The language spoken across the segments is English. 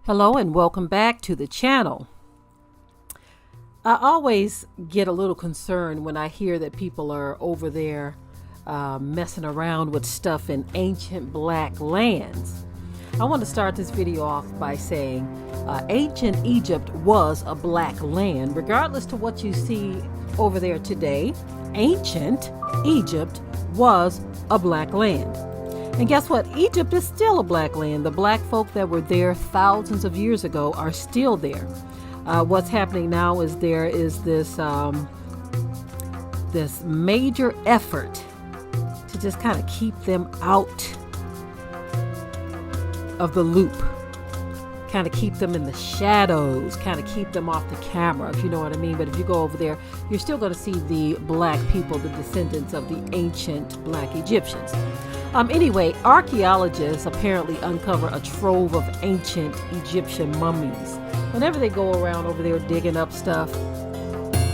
Hello and welcome back to the channel. I always get a little concerned when I hear that people are over there messing around with stuff in ancient black lands. I want to start this video off by saying ancient Egypt was a black land. Regardless to what you see over there today, ancient Egypt was a black land. And guess what? Egypt is still a black land. The black folk that were there thousands of years ago are still there. What's happening now is there is this major effort to just kind of keep them out of the loop, kind of keep them in the shadows, kind of keep them off the camera, if you know what I mean. But if you go over there, you're still going to see the black people, the descendants of the ancient black Egyptians. Anyway, archaeologists apparently uncover a trove of ancient Egyptian mummies. Whenever they go around over there digging up stuff,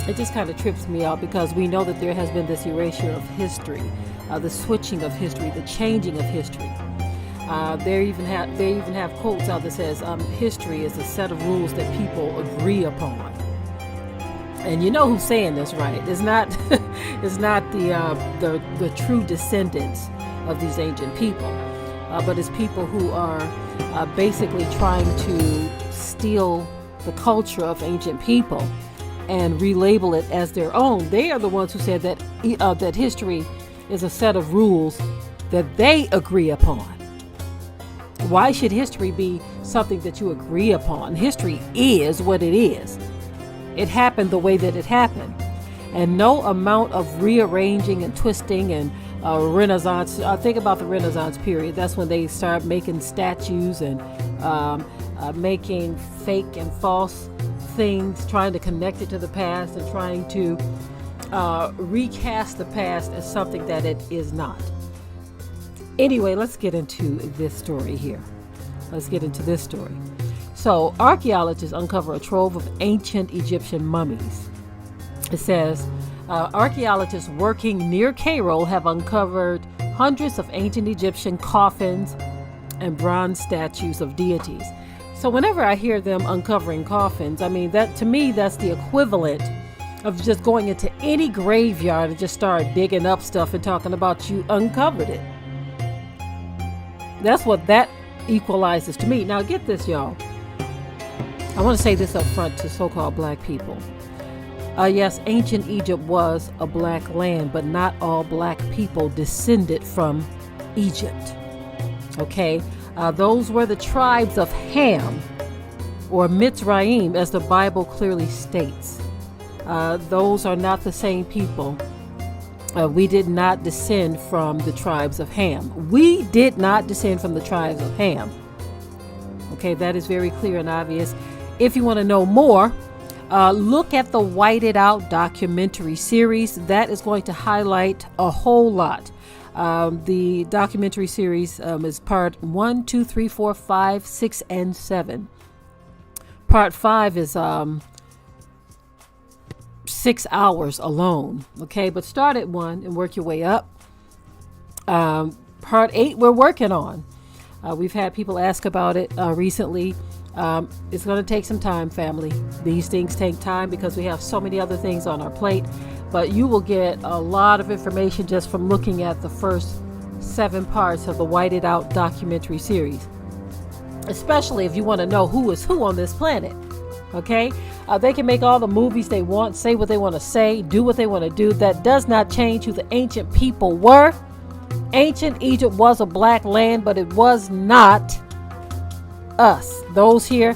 it just kind of trips me out, because we know that there has been this erasure of history, the switching of history, the changing of history. They even have quotes out that says history is a set of rules that people agree upon. And you know who's saying this, right? It's not it's not the true descendants of these ancient people, but it's people who are basically trying to steal the culture of ancient people and relabel it as their own. They are the ones who said that that history is a set of rules that they agree upon. Why should history be something that you agree upon? History is what it is. It happened the way that it happened, and no amount of rearranging and twisting and Renaissance. Think about the Renaissance period. That's when they start making statues and making fake and false things, trying to connect it to the past and trying to recast the past as something that it is not. Anyway, let's get into this story here. So, archaeologists uncover a trove of ancient Egyptian mummies. It says, archaeologists working near Cairo have uncovered hundreds of ancient Egyptian coffins and bronze statues of deities. So whenever I hear them uncovering coffins, I mean, that to me, that's the equivalent of just going into any graveyard and just start digging up stuff and talking about you uncovered it. That's what that equalizes to me. Now get this, y'all. I want to say this up front to so-called black people. Yes, ancient Egypt was a black land, but not all black people descended from Egypt. Okay, those were the tribes of Ham, or Mitzrayim, as the Bible clearly states. Those are not the same people. We did not descend from the tribes of Ham. We did not descend from the tribes of Ham. Okay, that is very clear and obvious. If you want to know more, look at the Whited Out documentary series. That is going to highlight a whole lot. The documentary series is part 1, 2, 3, 4, 5, 6, and 7. Part 5 is 6 hours alone. Okay, but start at 1 and work your way up. Part 8 we're working on. We've had people ask about it recently. It's going to take some time, family. These things take time because we have so many other things on our plate. But you will get a lot of information just from looking at the first 7 parts of the Whited Out documentary series. Especially if you want to know who is who on this planet. Okay? They can make all the movies they want, say what they want to say, do what they want to do. That does not change who the ancient people were. Ancient Egypt was a black land, but it was not us. Those here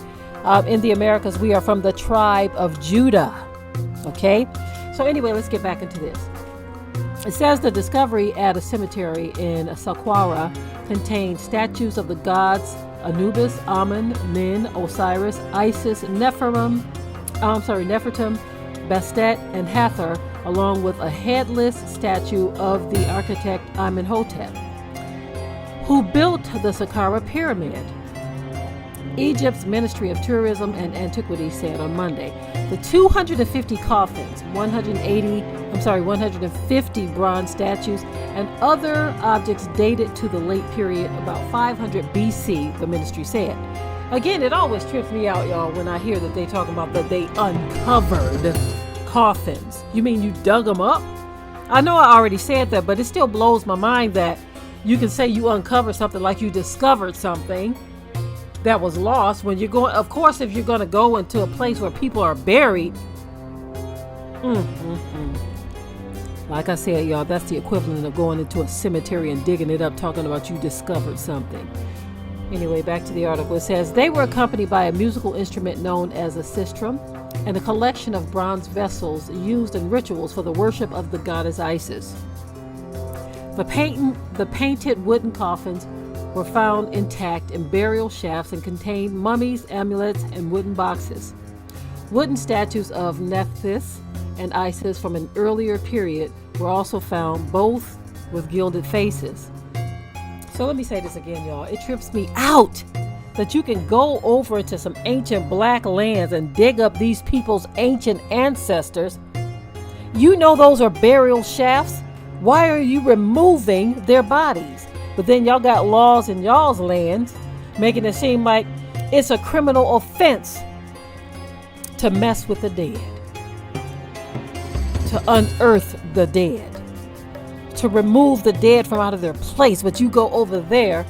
in the Americas, we are from the tribe of Judah. Okay? So anyway, let's get back into this. It says the discovery at a cemetery in Saqqara contained statues of the gods Anubis, Amun, Min, Osiris, Isis, Nefertum, Bastet, and Hathor, along with a headless statue of the architect Amenhotep, who built the Saqqara pyramid. Egypt's Ministry of Tourism and Antiquities said on Monday the 250 coffins, 150 bronze statues, and other objects dated to the late period, about 500 BC, the ministry said. Again, it always trips me out, y'all, when I hear that they talking about that they uncovered coffins. You mean you dug them up? I know I already said that, but it still blows my mind that you can say you uncovered something like you discovered something that was lost when you're going. Of course, if you're going to go into a place where people are buried, like I said, y'all, that's the equivalent of going into a cemetery and digging it up, talking about you discovered something. Anyway, back to the article. It says, they were accompanied by a musical instrument known as a sistrum and a collection of bronze vessels used in rituals for the worship of the goddess Isis. The painted wooden coffins were found intact in burial shafts and contained mummies, amulets, and wooden boxes. Wooden statues of Nephthys and Isis from an earlier period were also found, both with gilded faces. So let me say this again, y'all. It trips me out that you can go over into some ancient black lands and dig up these people's ancient ancestors. You know those are burial shafts. Why are you removing their bodies? But then y'all got laws in y'all's lands making it seem like it's a criminal offense to mess with the dead, to unearth the dead, to remove the dead from out of their place. But you go over there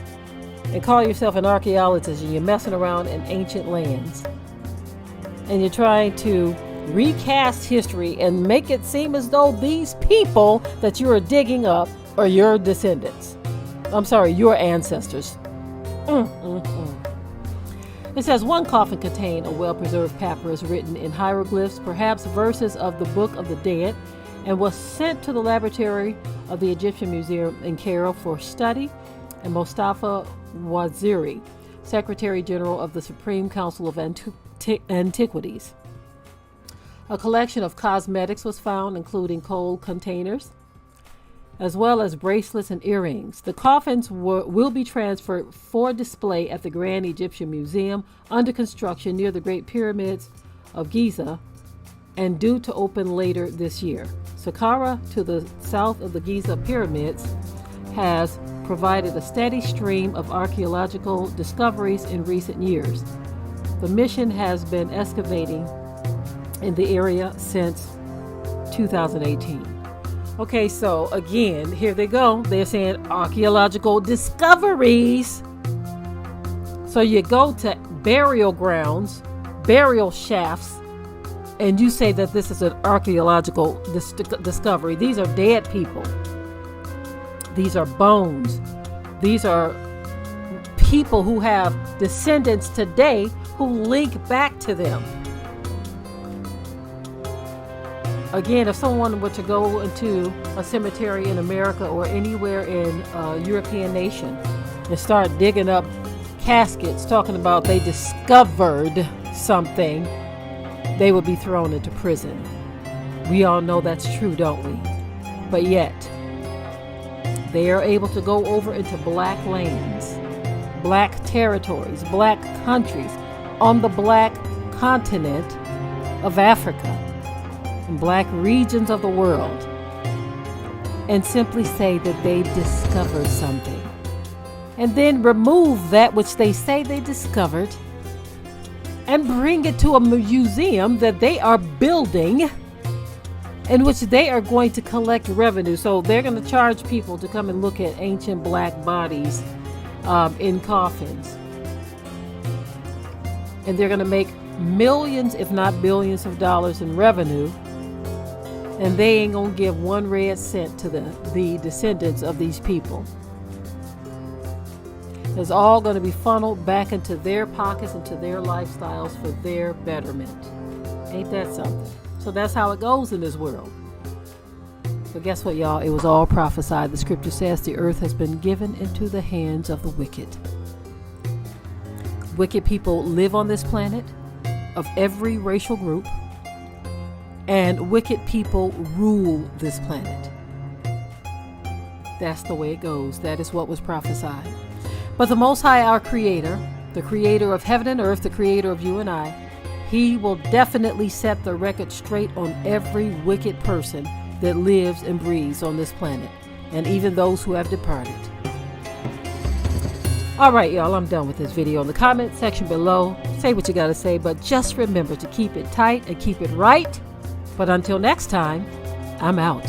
and call yourself an archaeologist and you're messing around in ancient lands and you're trying to recast history and make it seem as though these people that you are digging up are your descendants. I'm sorry, your ancestors. It says one coffin contained a well-preserved papyrus written in hieroglyphs, perhaps verses of the Book of the Dead, and was sent to the laboratory of the Egyptian Museum in Cairo for study. And Mustafa Waziri, Secretary General of the Supreme Council of Antiquities. A collection of cosmetics was found, including coal containers, as well as bracelets and earrings. The coffins will be transferred for display at the Grand Egyptian Museum under construction near the Great Pyramids of Giza and due to open later this year. Saqqara, to the south of the Giza pyramids, has provided a steady stream of archaeological discoveries in recent years. The mission has been excavating in the area since 2018. Okay, so again, here they go. They're saying archaeological discoveries. So you go to burial grounds, burial shafts, and you say that this is an archaeological discovery. These are dead people. These are bones. These are people who have descendants today who link back to them. Again, if someone were to go into a cemetery in America or anywhere in a European nation and start digging up caskets talking about they discovered something, they would be thrown into prison. We all know that's true, don't we? But yet, they are able to go over into black lands, black territories, black countries on the black continent of Africa, in black regions of the world, and simply say that they discovered something, and then remove that which they say they discovered and bring it to a museum that they are building, in which they are going to collect revenue. So they're going to charge people to come and look at ancient black bodies in coffins, and they're going to make millions, if not billions of dollars in revenue, and they ain't gonna give one red cent to the descendants of these people. It's all going to be funneled back into their pockets, into their lifestyles for their betterment. Ain't that something? So that's how it goes in this world. But guess what, y'all? It was all prophesied. The scripture says the earth has been given into the hands of the wicked. Wicked people live on this planet of every racial group, and wicked people rule this planet. That's the way it goes. That is what was prophesied. But the Most High, our Creator, the Creator of heaven and earth, the Creator of you and I, He will definitely set the record straight on every wicked person that lives and breathes on this planet, and even those who have departed. All right, y'all, I'm done with this video. In the comment section below, say what you got to say, but just remember to keep it tight and keep it right. But until next time, I'm out.